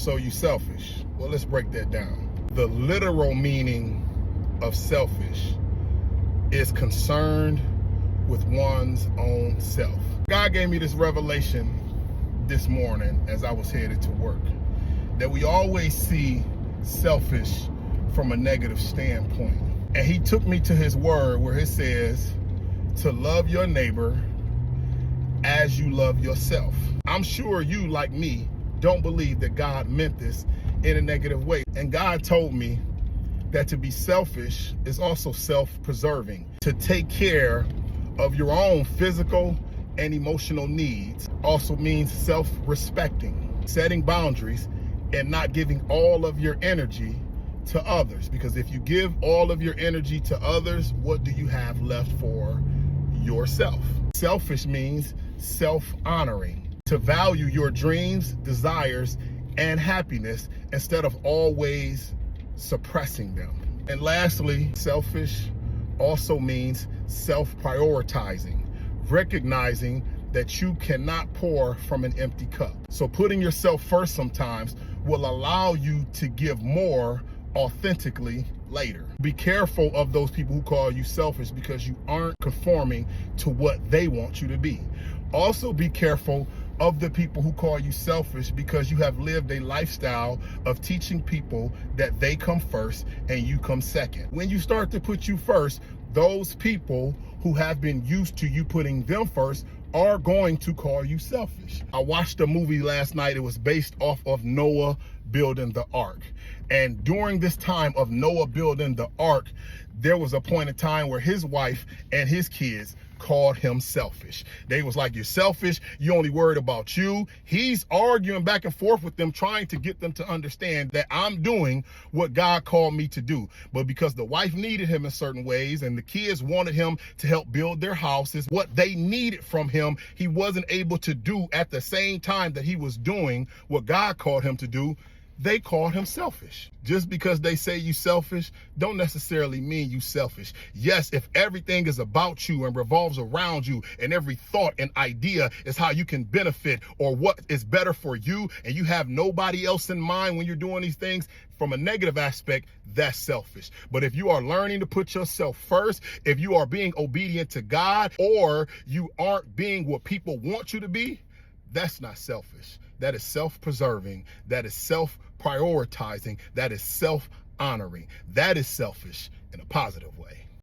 So you selfish. Well, let's break that down. The literal meaning of selfish is concerned with one's own self. God gave me this revelation this morning as I was headed to work, that we always see selfish from a negative standpoint. And he took me to his word where it says to love your neighbor as you love yourself. I'm sure you, like me, don't believe that God meant this in a negative way. And God told me that to be selfish is also self-preserving. To take care of your own physical and emotional needs also means self-respecting, setting boundaries, and not giving all of your energy to others. Because if you give all of your energy to others, what do you have left for yourself? Selfish means self-honoring, to value your dreams, desires, and happiness instead of always suppressing them. And lastly, selfish also means self-prioritizing, recognizing that you cannot pour from an empty cup. So putting yourself first sometimes will allow you to give more authentically later. Be careful of those people who call you selfish because you aren't conforming to what they want you to be. Also be careful of the people who call you selfish because you have lived a lifestyle of teaching people that they come first and you come second. When you start to put you first, those people who have been used to you putting them first are going to call you selfish. I watched a movie last night. It was based off of Noah building the ark. And during this time of Noah building the ark, there was a point in time where his wife and his kids called him selfish. They was like, you're selfish, you only worried about you. He's arguing back and forth with them, trying to get them to understand that I'm doing what God called me to do. But because the wife needed him in certain ways and the kids wanted him to help build their houses, what they needed from him, he wasn't able to do at the same time that he was doing what God called him to do. They called him selfish. Just because they say you selfish, don't necessarily mean you selfish. Yes, if everything is about you and revolves around you and every thought and idea is how you can benefit or what is better for you and you have nobody else in mind when you're doing these things, from a negative aspect, that's selfish. But if you are learning to put yourself first, if you are being obedient to God, or you aren't being what people want you to be, that's not selfish. That is self-preserving. That is self-prioritizing. That is self-honoring. That is selfish in a positive way.